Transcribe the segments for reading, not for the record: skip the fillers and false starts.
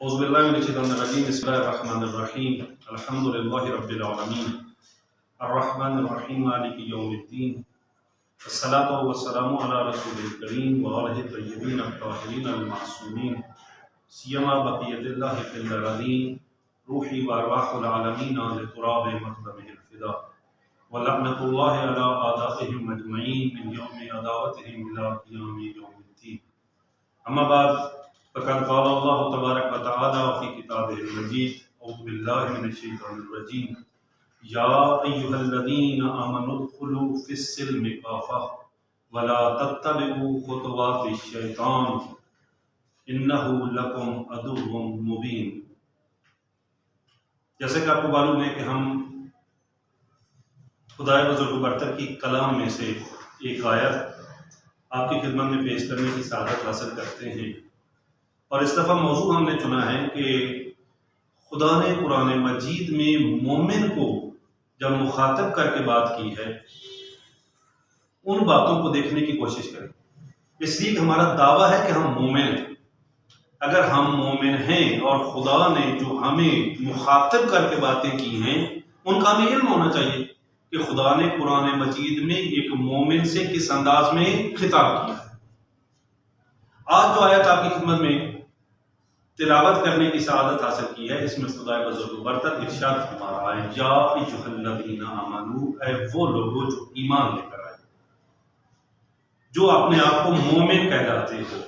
اعوذ باللہ من الشیطان الرجیم بسم اللہ الرحمن الرحیم الحمد للہ رب العالمین الرحمن الرحیم مالک یوم الدین الصلاۃ والسلام علی رسول الکریم وآلہ الطیبین الطاہرین المعصومین سیما بقیت اللہ فی الارضین روحی وارواح العالمین لتراب مقدمہ الفدا ولعنۃ اللہ علی اعدائہم اجمعین من یوم عداوتہم الی قیام یوم الدین. اما بعد فقد قال اللہ تبارک و تعالی فی کتابہ المجید اعوذ باللہ من الشیطان الرجیم یا ایھا الذین آمنوا ادخلوا فی السلم کافۃ ولا تتبعوا خطوات الشیطان انہ لکم عدو مبین. جیسے کہ آپ کو معلوم ہے کہ ہم خدائے بزرگ و برتر کی کلام میں سے ایک آیت آپ کی خدمت میں پیش کرنے کی سعادت حاصل کرتے ہیں، اور اس دفعہ موضوع ہم نے چنا ہے کہ خدا نے قرآن مجید میں مومن کو جب مخاطب کر کے بات کی ہے ان باتوں کو دیکھنے کی کوشش کریں، اس لیے کہ ہمارا دعویٰ ہے کہ ہم مومن ہیں. اگر ہم مومن ہیں اور خدا نے جو ہمیں مخاطب کر کے باتیں کی ہیں ان کا ہمیں علم ہونا چاہیے کہ خدا نے قرآن مجید میں ایک مومن سے کس انداز میں خطاب کیا ہے. آج جو آیت آپ کی خدمت میں تلاوت کرنے کی سعادت حاصل کی ہے، اس میں خدا بزرگ و برتر ارشاد فرما رہا ہے یا ایھا الذین آمنوا، اے وہ لوگوں جو ایمان لے کر آئے، جو اپنے آپ کو مومن کہلاتے ہو.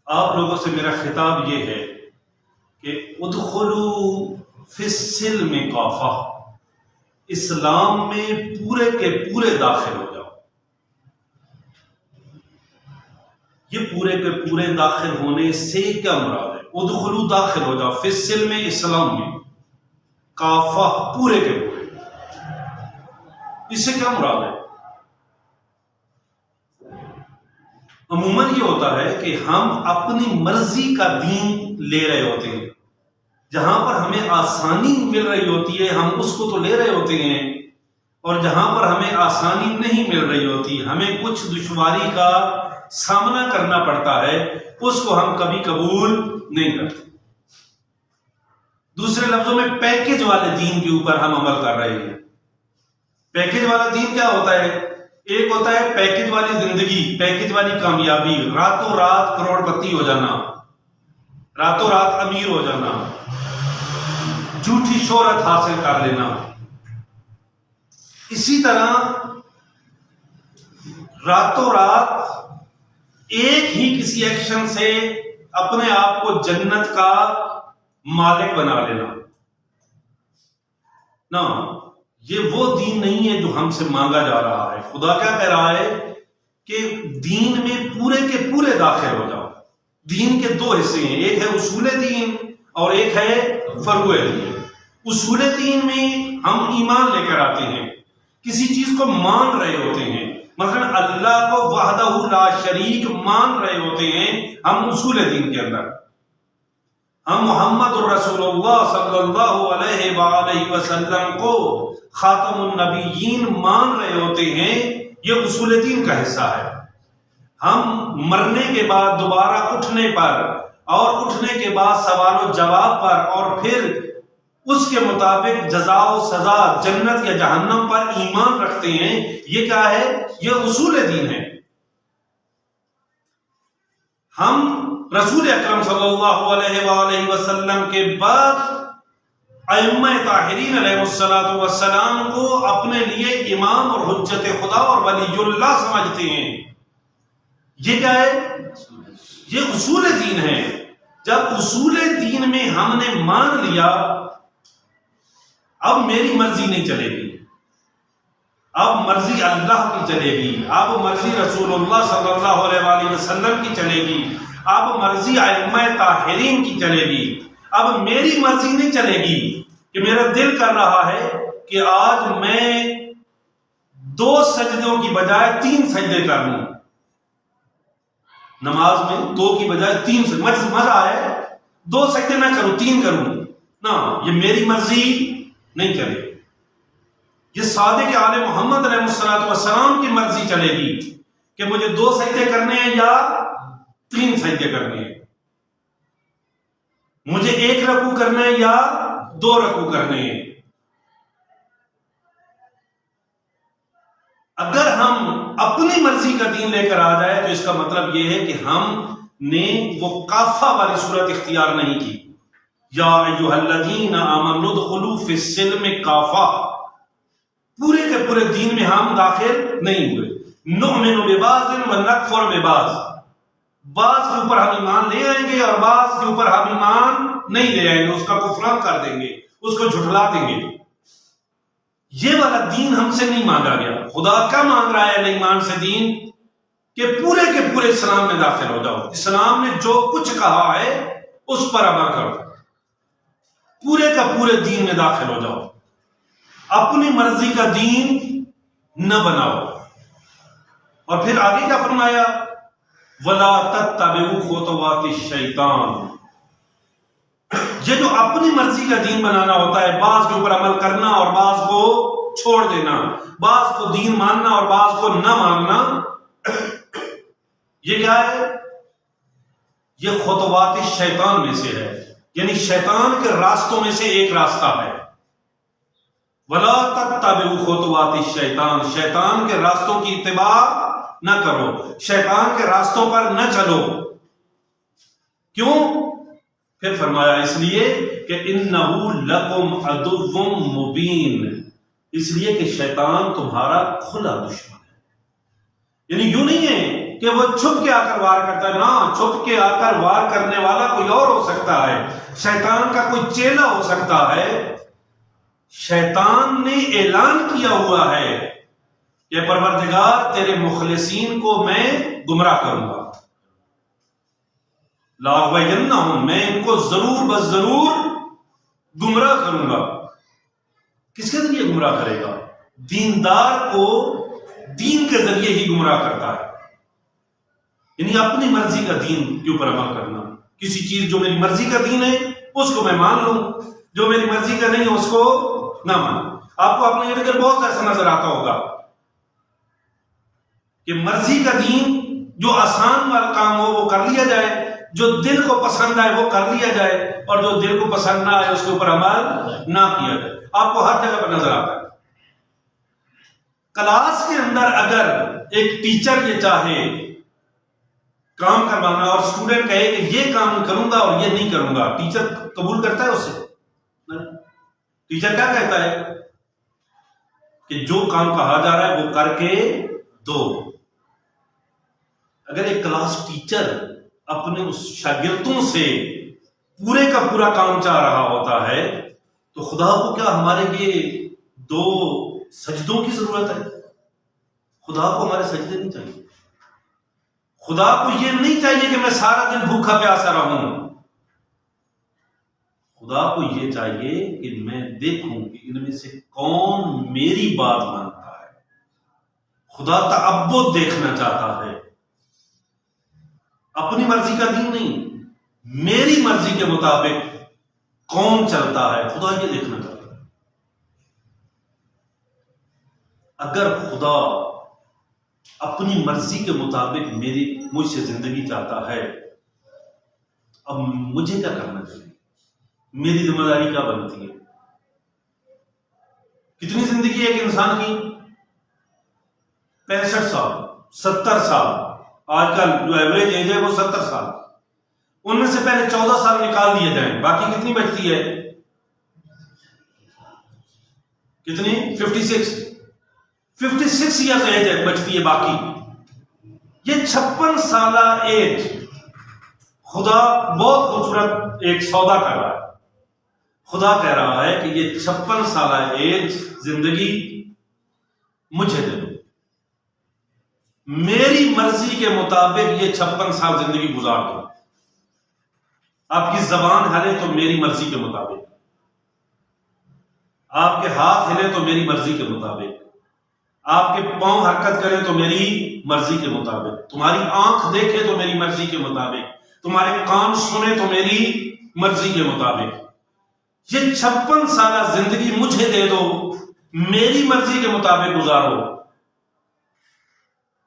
آپ لوگوں سے میرا خطاب یہ ہے کہ ادخلوا فی السلم کافۃ، اسلام میں پورے کے پورے داخل ہو جاؤ. یہ پورے کے پورے داخل ہونے سے کیا مراد ہے؟ ادخلوا داخل ہو جاؤ، فی السلم اسلام میں، کافۃ پورے کے پورے. اس سے کیا مراد ہے؟ عموماً یہ ہوتا ہے کہ ہم اپنی مرضی کا دین لے رہے ہوتے ہیں، جہاں پر ہمیں آسانی مل رہی ہوتی ہے ہم اس کو تو لے رہے ہوتے ہیں، اور جہاں پر ہمیں آسانی نہیں مل رہی ہوتی، ہمیں کچھ دشواری کا سامنا کرنا پڑتا ہے، اس کو ہم کبھی قبول نہیں کرتے. دوسرے لفظوں میں پیکج والے دین کے اوپر ہم عمل کر رہے ہیں. پیکج والا دین کیا ہوتا ہے؟ ایک ہوتا ہے پیکج والی زندگی، پیکج والی کامیابی، راتوں رات کروڑ پتی ہو جانا، راتوں رات امیر ہو جانا، جھوٹی شہرت حاصل کر لینا. اسی طرح راتوں رات ایک ہی کسی ایکشن سے اپنے آپ کو جنت کا مالک بنا لینا. نا، یہ وہ دین نہیں ہے جو ہم سے مانگا جا رہا ہے. خدا کیا کہہ رہا ہے کہ دین میں پورے کے پورے داخل ہو جاؤ. دین کے دو حصے ہیں، ایک ہے اصول دین اور ایک ہے فروع دین. اصول دین میں ہم ایمان لے کر آتے ہیں، کسی چیز کو مان رہے ہوتے ہیں، مثلا اللہ کو وحدہ لا شریک مان رہے ہوتے ہیں. ہم اصول دین کے اندر ہم محمد الرسول اللہ صلی اللہ علیہ وآلہ وسلم کو خاتم النبیین مان رہے ہوتے ہیں. یہ اصول دین کا حصہ ہے. ہم مرنے کے بعد دوبارہ اٹھنے پر اور اٹھنے کے بعد سوال و جواب پر اور پھر اس کے مطابق جزا و سزا جنت یا جہنم پر ایمان رکھتے ہیں. یہ کیا ہے؟ یہ اصول دین ہے. ہم رسول اکرم صلی اللہ علیہ وآلہ وسلم کے بعد ائمہ طاہرین علیہ السلام کو اپنے لیے امام اور حجت خدا اور ولی اللہ سمجھتے ہیں. یہ کیا ہے؟ یہ اصول دین ہے. جب اصول دین میں ہم نے مان لیا، اب میری مرضی نہیں چلے گی، اب مرضی اللہ کی چلے گی، اب مرضی رسول اللہ صلی اللہ علیہ وآلہ وسلم کی چلے گی، اب مرضی ائمہ طاہرین کی چلے گی. اب میری مرضی نہیں چلے گی کہ میرا دل کر رہا ہے کہ آج میں 2 سجدوں کی بجائے 3 سجدے کر لوں. نماز میں 2 کی بجائے 3 سجدے، مزہ ہے 2 سجدے میں کروں 3 کروں نا، یہ میری مرضی نہیں چلے. یہ صادق آل محمد علیہ السلام کی مرضی چلے گی کہ مجھے 2 سجدے کرنے ہیں یا 3 سجدے کرنے ہیں. مجھے 1 رکوع کرنا ہے یا 2 رکوع کرنے ہیں. اگر ہم اپنی مرضی کا دین لے کر آ جائے تو اس کا مطلب یہ ہے کہ ہم نے وہ کافہ والی صورت اختیار نہیں کی. یا ایھا الذین آمنوا ادخلوا فی السلم کافہ، پورے کے پورے دین میں ہم داخل نہیں ہوئے. نؤمن ببعض ونکفر ببعض، بعض کے اوپر ہم ایمان لے آئیں گے اور بعض کے اوپر ہم ایمان نہیں لے آئیں گے، اس کا کفران کر دیں گے، اس کو جھٹلا دیں گے. یہ والا دین ہم سے نہیں مانگا گیا. خدا کیا مانگ رہا ہے ایمان سے دین؟ کہ پورے کے پورے اسلام میں داخل ہو جاؤ، اسلام نے جو کچھ کہا ہے اس پر عمل کرو، پورے کا پورے دین میں داخل ہو جاؤ، اپنی مرضی کا دین نہ بناؤ. اور پھر آگے کیا فرمایا؟ وَلَا تَتَّبِعُوا خُطُوَاتِ الشَّيْطَانِ. یہ جو اپنی مرضی کا دین بنانا ہوتا ہے، بعض کے اوپر عمل کرنا اور بعض کو چھوڑ دینا، بعض کو دین ماننا اور بعض کو نہ ماننا، یہ کیا ہے؟ یہ خطوات الشیطان میں سے ہے، یعنی شیطان کے راستوں میں سے ایک راستہ ہے. وَلَا تَتَّبِعُوا خُطُوَاتِ الشَّيْطَانِ، شیطان کے راستوں کی اتباع نہ کرو، شیطان کے راستوں پر نہ چلو. کیوں؟ پھر فرمایا اس لیے کہ اِنَّهُ لَكُمْ عَدُوٌّ مُبِينٌ، اس لیے کہ شیطان تمہارا کھلا دشمن ہے. یعنی یوں نہیں ہے کہ وہ چھپ کے آ کر وار کرتا ہے، نہ، چھپ کے آ کر وار کرنے والا کوئی اور ہو سکتا ہے، شیطان کا کوئی چیلا ہو سکتا ہے. شیطان نے اعلان کیا ہوا ہے کہ پروردگار تیرے مخلصین کو میں گمراہ کروں گا، لَأَغْوَيَنَّهُمْ، میں ان کو ضرور بس ضرور گمراہ کروں گا. کس کے ذریعے گمراہ کرے گا؟ دیندار کو دین کے ذریعے ہی گمراہ کرتا ہے. یعنی اپنی مرضی کا دین کے اوپر عمل کرنا. کسی چیز جو میری مرضی کا دین ہے اس کو میں مان لوں، جو میری مرضی کا نہیں ہے اس کو نہ مانوں. آپ کو اپنے ارد گرد بہت ایسا نظر آتا ہوگا کہ مرضی کا دین جو آسان والا کام ہو وہ کر لیا جائے، جو دل کو پسند آئے وہ کر لیا جائے، اور جو دل کو پسند نہ آئے اس کے اوپر عمل نہ کیا جائے. آپ کو ہر جگہ پر نظر آتا ہے. کلاس کے اندر اگر ایک ٹیچر یہ چاہے کام کروانا اور اسٹوڈنٹ کہے کہ یہ کام کروں گا اور یہ نہیں کروں گا، ٹیچر قبول کرتا ہے اس سے؟ ٹیچر کیا کہتا ہے کہ جو کام کہا جا رہا ہے وہ کر کے دو. اگر ایک کلاس ٹیچر اپنے اس شاگردوں سے پورے کا پورا کام چاہ رہا ہوتا ہے تو خدا کو کیا ہمارے لیے 2 سجدوں کی ضرورت ہے؟ خدا کو ہمارے سجدے نہیں چاہیے. خدا کو یہ نہیں چاہیے کہ میں سارا دن بھوکا پیاسا رہوں. خدا کو یہ چاہیے کہ میں دیکھوں کہ ان میں سے کون میری بات مانتا ہے. خدا تعبد دیکھنا چاہتا ہے، اپنی مرضی کا دین نہیں، میری مرضی کے مطابق کون چلتا ہے، خدا یہ دیکھنا چاہتا ہے. اگر خدا اپنی مرضی کے مطابق مجھ سے زندگی چاہتا ہے، اب مجھے کیا کرنا چاہیے؟ میری ذمہ داری کیا بنتی ہے؟ کتنی زندگی ہے ایک انسان کی؟ 65 سال، 70 سال. آج کل جو ایوریج ایج ہے وہ 70 سال. ان میں سے پہلے 14 سال نکال دیے جائیں، باقی کتنی بچتی ہے؟ کتنی؟ 56 ایئرز ایج بچتی ہے باقی. یہ 56 سالہ ایج خدا بہت خوبصورت ایک سودا کر رہا ہے. خدا کہہ رہا ہے کہ یہ 56 سالہ ایج زندگی مجھے دے دو، میری مرضی کے مطابق یہ 56 سال زندگی گزار دو. آپ کی زبان ہلے تو میری مرضی کے مطابق، آپ کے ہاتھ ہلے تو میری مرضی کے مطابق، آپ کے پاؤں حرکت کریں تو میری مرضی کے مطابق، تمہاری آنکھ دیکھے تو میری مرضی کے مطابق، تمہارے کان سنے تو میری مرضی کے مطابق. یہ 56 سالہ زندگی مجھے دے دو، میری مرضی کے مطابق گزارو.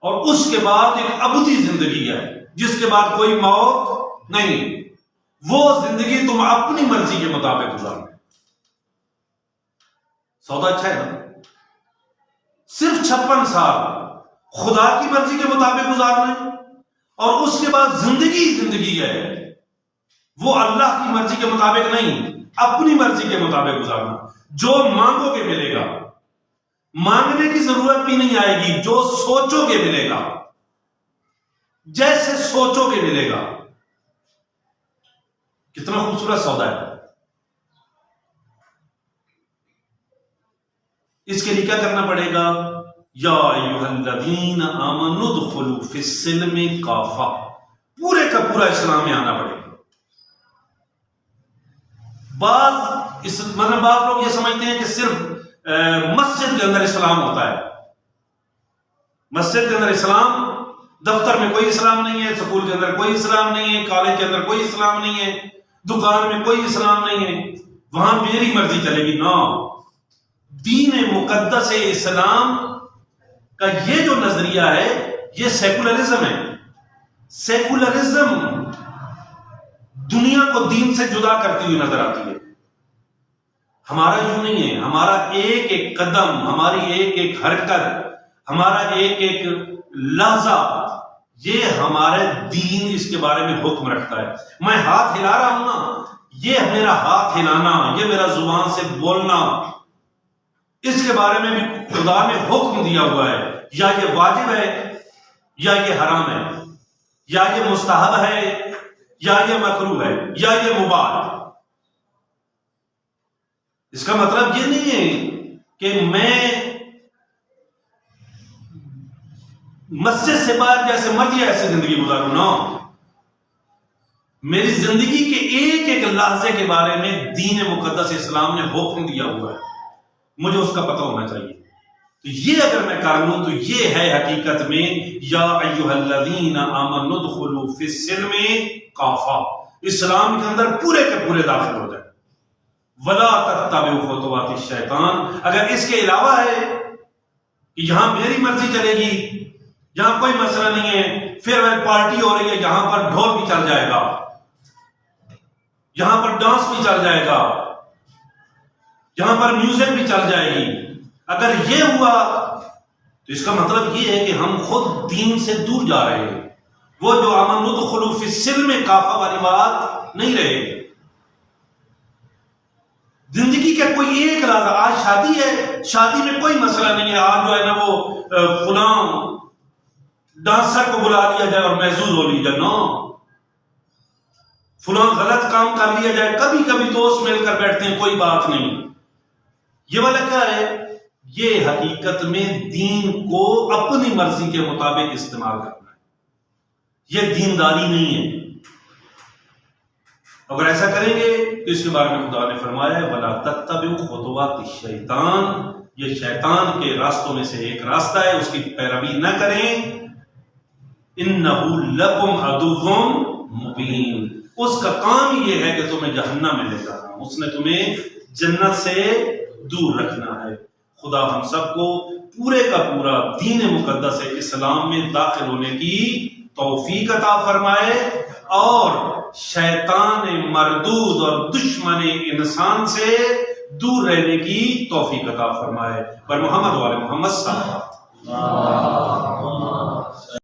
اور اس کے بعد ایک ابدی زندگی ہے جس کے بعد کوئی موت نہیں. وہ زندگی تم اپنی مرضی کے مطابق گزارنا. سودا اچھا ہے نا؟ صرف 56 سال خدا کی مرضی کے مطابق گزارنا ہے، اور اس کے بعد زندگی ہے وہ اللہ کی مرضی کے مطابق نہیں، اپنی مرضی کے مطابق گزارنا. جو مانگو گے ملے گا، مانگنے کی ضرورت بھی نہیں آئے گی. جو سوچو گے ملے گا، جیسے سوچو گے ملے گا. کتنا خوبصورت سودا ہے. اس کے لیے کیا کرنا پڑے گا؟ یا ایھا الذین آمنوا ادخلوا فی السلم کافہ، پورے کا پورا اسلام میں آنا پڑے گا. بعض لوگ یہ سمجھتے ہیں کہ صرف مسجد کے اندر اسلام ہوتا ہے. مسجد کے اندر اسلام، دفتر میں کوئی اسلام نہیں ہے، سکول کے اندر کوئی اسلام نہیں ہے، کالج کے اندر کوئی اسلام نہیں ہے، دکان میں کوئی اسلام نہیں ہے، وہاں میری مرضی چلے گی. نو، دین مقدس اسلام کا یہ جو نظریہ ہے یہ سیکولرزم ہے. سیکولرزم دنیا کو دین سے جدا کرتی ہوئی نظر آتی ہے. ہمارا یوں نہیں ہے. ہمارا ایک ایک قدم، ہماری ایک ایک حرکت، ہمارا ایک ایک لحظہ، یہ ہمارے دین اس کے بارے میں حکم رکھتا ہے. میں ہاتھ ہلا رہا ہوں نا، یہ میرا ہاتھ ہلانا، یہ میرا زبان سے بولنا، اس کے بارے میں بھی خدا نے حکم دیا ہوا ہے. یا یہ واجب ہے، یا یہ حرام ہے، یا یہ مستحب ہے، یا یہ مکروہ ہے، یا یہ مباح. اس کا مطلب یہ نہیں ہے کہ میں مسجد سے باہر جیسے مرضی ایسے زندگی گزاروں. نا، میری زندگی کے ایک ایک لحظے کے بارے میں دین مقدس اسلام نے حکم دیا ہوا ہے، مجھے اس کا پتہ ہونا چاہیے. تو یہ اگر میں کر لوں تو یہ ہے حقیقت میں یا ایھا الذین آمنوا ادخلوا فی السلم کافہ، اسلام کے اندر پورے کے پورے داخل ہو جائیں. ولا تتبعوا خطوات الشیطان. اگر اس کے علاوہ ہے کہ یہاں میری مرضی چلے گی، یہاں کوئی مسئلہ نہیں ہے، پھر پارٹی ہو رہی ہے، یہاں پر ڈھول بھی چل جائے گا، یہاں پر ڈانس بھی چل جائے گا، یہاں پر میوزک بھی چل جائے گی، اگر یہ ہوا تو اس کا مطلب یہ ہے کہ ہم خود دین سے دور جا رہے ہیں. وہ جو آمنوا ادخلوا فی السلم کافہ والی بات نہیں رہے گی. زندگی کا کوئی ایک لحظہ، آج شادی ہے، شادی میں کوئی مسئلہ نہیں ہے، آج جو ہے نا وہ فلاں ڈانسر کو بلا لیا جائے اور محظوظ ہو لیا جائے. نو، فلاں غلط کام کر لیا جائے، کبھی کبھی دوست مل کر بیٹھتے ہیں، کوئی بات نہیں. یہ والا کیا ہے؟ یہ حقیقت میں دین کو اپنی مرضی کے مطابق استعمال کرنا ہے. یہ دینداری نہیں ہے. اگر ایسا کریں گے تو اس کے بارے میں خدا نے فرمایا ہے وَلَا تَتَّبِعُوا خُطُوَاتِ الشَّيْطَانِ، یہ شیطان کے راستوں میں سے ایک راستہ ہے، اس کی پیروی نہ کریں. إِنَّهُ لَكُمْ عَدُوٌّ مُبِينٌ، اس کا کام ہی یہ ہے کہ تمہیں جہنم میں لے جانا، اس نے تمہیں جنت سے دور رکھنا ہے. خدا ہم سب کو پورے کا پورا دین مقدس اسلام میں داخل ہونے کی توفیق عطا فرمائے، اور شیطان مردود اور دشمن انسان سے دور رہنے کی توفیق عطا فرمائے. پر محمد وعلی محمد صلی اللہ علیہ وسلم